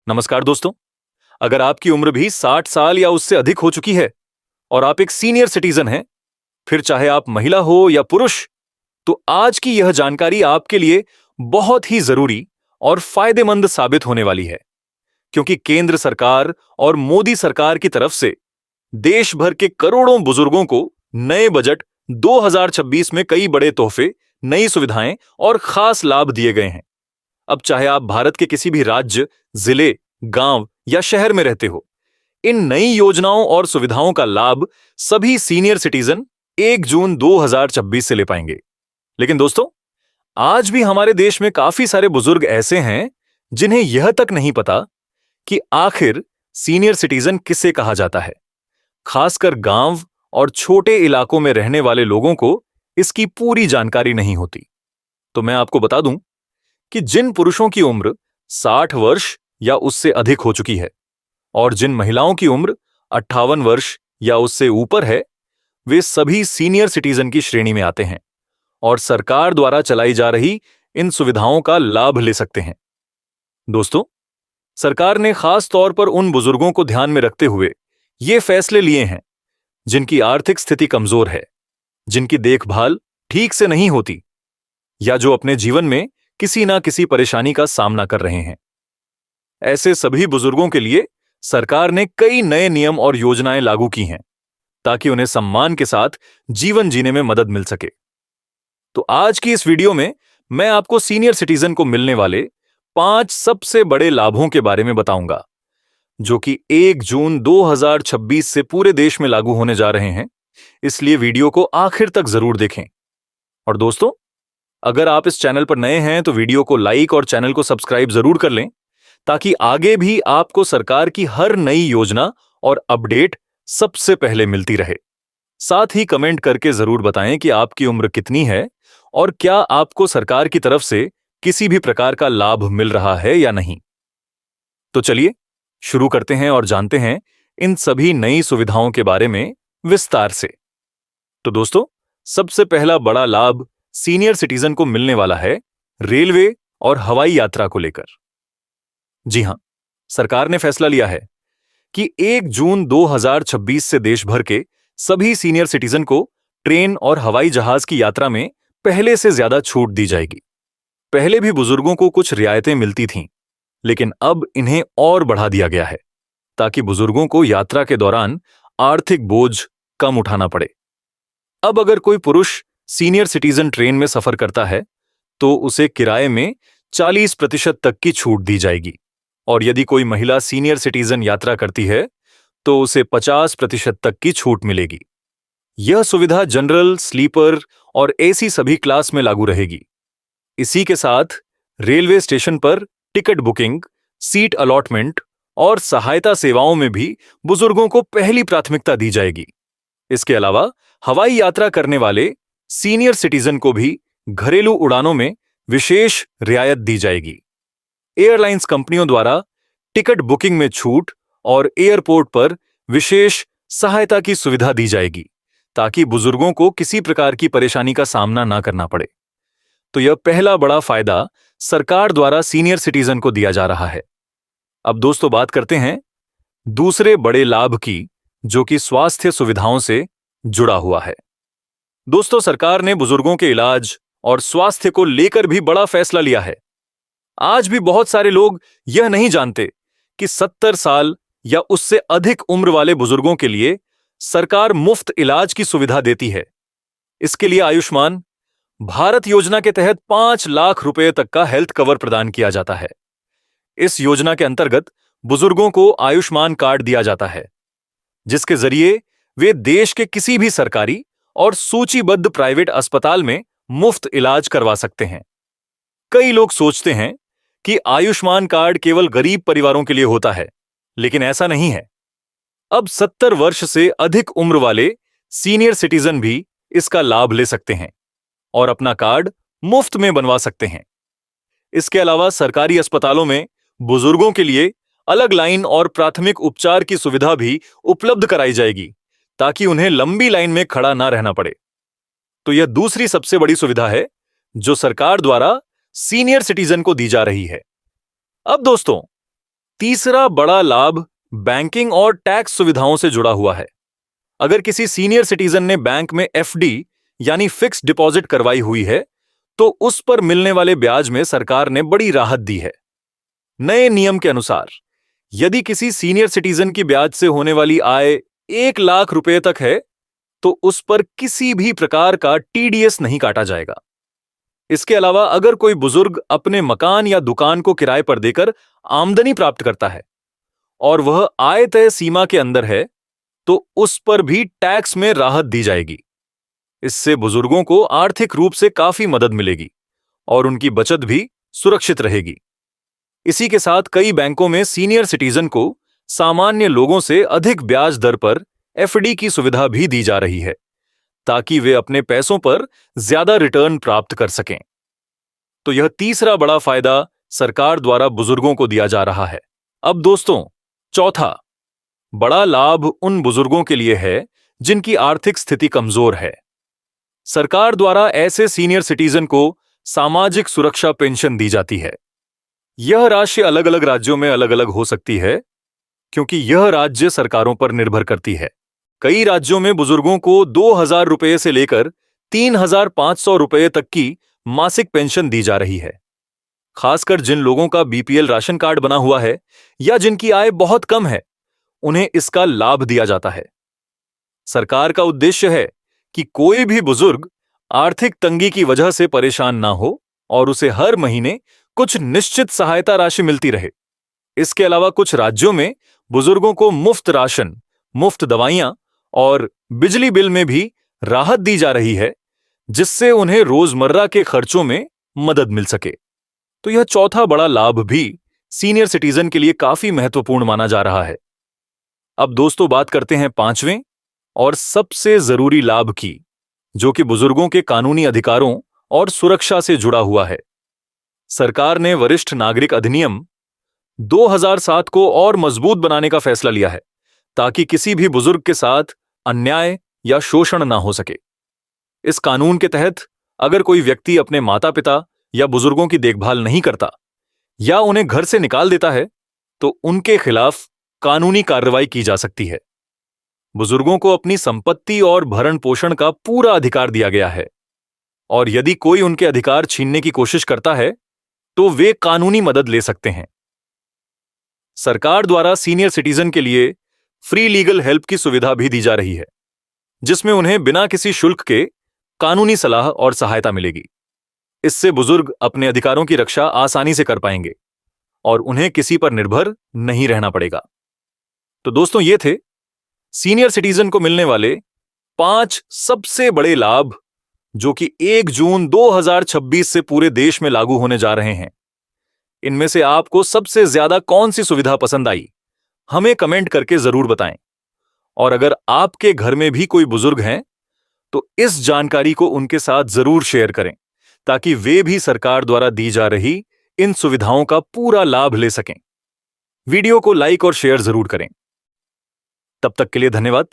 नमस्कार दोस्तों। अगर आपकी उम्र भी 60 साल या उससे अधिक हो चुकी है और आप एक सीनियर सिटीजन हैं, फिर चाहे आप महिला हो या पुरुष, तो आज की यह जानकारी आपके लिए बहुत ही जरूरी और फायदेमंद साबित होने वाली है, क्योंकि केंद्र सरकार और मोदी सरकार की तरफ से देश भर के करोड़ों बुजुर्गों को नए बजट 2026 में कई बड़े तोहफे, नई सुविधाएं और खास लाभ दिए गए हैं। अब चाहे आप भारत के किसी भी राज्य, जिले, गांव या शहर में रहते हो, इन नई योजनाओं और सुविधाओं का लाभ सभी सीनियर सिटीजन 1 जून 2026 से ले पाएंगे। लेकिन दोस्तों, आज भी हमारे देश में काफी सारे बुजुर्ग ऐसे हैं जिन्हें यह तक नहीं पता कि आखिर सीनियर सिटीजन किसे कहा जाता है। खासकर गांव और छोटे इलाकों में रहने वाले लोगों को इसकी पूरी जानकारी नहीं होती। तो मैं आपको बता दूं कि जिन पुरुषों की उम्र 60 वर्ष या उससे अधिक हो चुकी है और जिन महिलाओं की उम्र 58 वर्ष या उससे ऊपर है, वे सभी सीनियर सिटीजन की श्रेणी में आते हैं और सरकार द्वारा चलाई जा रही इन सुविधाओं का लाभ ले सकते हैं। दोस्तों, सरकार ने खास तौर पर उन बुजुर्गों को ध्यान में रखते हुए ये फैसले लिए हैं जिनकी आर्थिक स्थिति कमजोर है, जिनकी देखभाल ठीक से नहीं होती या जो अपने जीवन में किसी ना किसी परेशानी का सामना कर रहे हैं। ऐसे सभी बुजुर्गों के लिए सरकार ने कई नए नियम और योजनाएं लागू की हैं ताकि उन्हें सम्मान के साथ जीवन जीने में मदद मिल सके। तो आज की इस वीडियो में मैं आपको सीनियर सिटीजन को मिलने वाले 5 सबसे बड़े लाभों के बारे में बताऊंगा, जो कि 1 जून 2026 से पूरे देश में लागू होने जा रहे हैं। इसलिए वीडियो को आखिर तक जरूर देखें। और दोस्तों, अगर आप इस चैनल पर नए हैं तो वीडियो को लाइक और चैनल को सब्सक्राइब जरूर कर लें, ताकि आगे भी आपको सरकार की हर नई योजना और अपडेट सबसे पहले मिलती रहे। साथ ही कमेंट करके जरूर बताएं कि आपकी उम्र कितनी है और क्या आपको सरकार की तरफ से किसी भी प्रकार का लाभ मिल रहा है या नहीं। तो चलिए शुरू करते हैं और जानते हैं इन सभी नई सुविधाओं के बारे में विस्तार से। तो दोस्तों, सबसे पहला बड़ा लाभ सीनियर सिटीजन को मिलने वाला है रेलवे और हवाई यात्रा को लेकर। जी हां, सरकार ने फैसला लिया है कि 1 जून 2026 से देश भर के सभी सीनियर सिटीजन को ट्रेन और हवाई जहाज की यात्रा में पहले से ज्यादा छूट दी जाएगी। पहले भी बुजुर्गों को कुछ रियायतें मिलती थीं, लेकिन अब इन्हें और बढ़ा दिया गया है ताकि बुजुर्गों को यात्रा के दौरान आर्थिक बोझ कम उठाना पड़े। अब अगर कोई पुरुष सीनियर सिटीजन ट्रेन में सफर करता है तो उसे किराए में 40% तक की छूट दी जाएगी, और यदि कोई महिला सीनियर सिटीजन यात्रा करती है तो उसे 50% तक की छूट मिलेगी। यह सुविधा जनरल, स्लीपर और एसी सभी क्लास में लागू रहेगी। इसी के साथ रेलवे स्टेशन पर टिकट बुकिंग, सीट अलॉटमेंट और सहायता सेवाओं में भी बुजुर्गों को पहली प्राथमिकता दी जाएगी। इसके अलावा हवाई यात्रा करने वाले सीनियर सिटीजन को भी घरेलू उड़ानों में विशेष रियायत दी जाएगी। एयरलाइंस कंपनियों द्वारा टिकट बुकिंग में छूट और एयरपोर्ट पर विशेष सहायता की सुविधा दी जाएगी ताकि बुजुर्गों को किसी प्रकार की परेशानी का सामना ना करना पड़े। तो यह पहला बड़ा फायदा सरकार द्वारा सीनियर सिटीजन को दिया जा रहा है। अब दोस्तों, बात करते हैं दूसरे बड़े लाभ की, जो कि स्वास्थ्य सुविधाओं से जुड़ा हुआ है। दोस्तों, सरकार ने बुजुर्गों के इलाज और स्वास्थ्य को लेकर भी बड़ा फैसला लिया है। आज भी बहुत सारे लोग यह नहीं जानते कि 70 साल या उससे अधिक उम्र वाले बुजुर्गों के लिए सरकार मुफ्त इलाज की सुविधा देती है। इसके लिए आयुष्मान भारत योजना के तहत 5 लाख रुपए तक का हेल्थ कवर प्रदान किया जाता है। इस योजना के अंतर्गत बुजुर्गों को आयुष्मान कार्ड दिया जाता है, जिसके जरिए वे देश के किसी भी सरकारी और सूचीबद्ध प्राइवेट अस्पताल में मुफ्त इलाज करवा सकते हैं। कई लोग सोचते हैं कि आयुष्मान कार्ड केवल गरीब परिवारों के लिए होता है, लेकिन ऐसा नहीं है। अब 70 वर्ष से अधिक उम्र वाले सीनियर सिटीजन भी इसका लाभ ले सकते हैं और अपना कार्ड मुफ्त में बनवा सकते हैं। इसके अलावा सरकारी अस्पतालों में बुजुर्गों के लिए अलग लाइन और प्राथमिक उपचार की सुविधा भी उपलब्ध कराई जाएगी ताकि उन्हें लंबी लाइन में खड़ा ना रहना पड़े। तो यह दूसरी सबसे बड़ी सुविधा है जो सरकार द्वारा सीनियर सिटीजन को दी जा रही है। अब दोस्तों, तीसरा बड़ा लाभ बैंकिंग और टैक्स सुविधाओं से जुड़ा हुआ है। अगर किसी सीनियर सिटीजन ने बैंक में एफडी यानी फिक्स्ड डिपॉजिट करवाई हुई है, तो उस पर मिलने वाले ब्याज में सरकार ने बड़ी राहत दी है। नए नियम के अनुसार यदि किसी सीनियर सिटीजन की ब्याज से होने वाली आय 1 लाख रुपए तक है, तो उस पर किसी भी प्रकार का टीडीएस नहीं काटा जाएगा। इसके अलावा अगर कोई बुजुर्ग अपने मकान या दुकान को किराए पर देकर आमदनी प्राप्त करता है और वह आय तय सीमा के अंदर है, तो उस पर भी टैक्स में राहत दी जाएगी। इससे बुजुर्गों को आर्थिक रूप से काफी मदद मिलेगी और उनकी बचत भी सुरक्षित रहेगी। इसी के साथ कई बैंकों में सीनियर सिटीजन को सामान्य लोगों से अधिक ब्याज दर पर एफडी की सुविधा भी दी जा रही है, ताकि वे अपने पैसों पर ज्यादा रिटर्न प्राप्त कर सकें। तो यह तीसरा बड़ा फायदा सरकार द्वारा बुजुर्गों को दिया जा रहा है। अब दोस्तों, चौथा बड़ा लाभ उन बुजुर्गों के लिए है जिनकी आर्थिक स्थिति कमजोर है। सरकार द्वारा ऐसे सीनियर सिटीजन को सामाजिक सुरक्षा पेंशन दी जाती है। यह राशि अलग अलग राज्यों में अलग अलग हो सकती है, क्योंकि यह राज्य सरकारों पर निर्भर करती है। कई राज्यों में बुजुर्गों को 2,000 रुपये से लेकर 3,500 रुपये तक की मासिक पेंशन दी जा रही है। खासकर जिन लोगों का बीपीएल राशन कार्ड बना हुआ है या जिनकी आय बहुत कम है, उन्हें इसका लाभ दिया जाता है। सरकार का उद्देश्य है कि कोई भी बुजुर्ग आर्थिक तंगी की वजह से परेशान ना हो और उसे हर महीने कुछ निश्चित सहायता राशि मिलती रहे। इसके अलावा कुछ राज्यों में बुजुर्गों को मुफ्त राशन, मुफ्त दवाइयां और बिजली बिल में भी राहत दी जा रही है, जिससे उन्हें रोजमर्रा के खर्चों में मदद मिल सके। तो यह चौथा बड़ा लाभ भी सीनियर सिटीजन के लिए काफी महत्वपूर्ण माना जा रहा है। अब दोस्तों, बात करते हैं पांचवें और सबसे जरूरी लाभ की, जो कि बुजुर्गों के कानूनी अधिकारों और सुरक्षा से जुड़ा हुआ है। सरकार ने वरिष्ठ नागरिक अधिनियम 2007 को और मजबूत बनाने का फैसला लिया है, ताकि किसी भी बुजुर्ग के साथ अन्याय या शोषण ना हो सके। इस कानून के तहत अगर कोई व्यक्ति अपने माता पिता या बुजुर्गों की देखभाल नहीं करता या उन्हें घर से निकाल देता है, तो उनके खिलाफ कानूनी कार्रवाई की जा सकती है। बुजुर्गों को अपनी संपत्ति और भरण पोषण का पूरा अधिकार दिया गया है, और यदि कोई उनके अधिकार छीनने की कोशिश करता है, तो वे कानूनी मदद ले सकते हैं। सरकार द्वारा सीनियर सिटीजन के लिए फ्री लीगल हेल्प की सुविधा भी दी जा रही है, जिसमें उन्हें बिना किसी शुल्क के कानूनी सलाह और सहायता मिलेगी। इससे बुजुर्ग अपने अधिकारों की रक्षा आसानी से कर पाएंगे और उन्हें किसी पर निर्भर नहीं रहना पड़ेगा। तो दोस्तों, ये थे सीनियर सिटीजन को मिलने वाले 5 सबसे बड़े लाभ, जो कि 1 जून 2026 से पूरे देश में लागू होने जा रहे हैं। इनमें से आपको सबसे ज्यादा कौन सी सुविधा पसंद आई, हमें कमेंट करके जरूर बताएं। और अगर आपके घर में भी कोई बुजुर्ग हैं, तो इस जानकारी को उनके साथ जरूर शेयर करें, ताकि वे भी सरकार द्वारा दी जा रही इन सुविधाओं का पूरा लाभ ले सकें। वीडियो को लाइक और शेयर जरूर करें। तब तक के लिए धन्यवाद।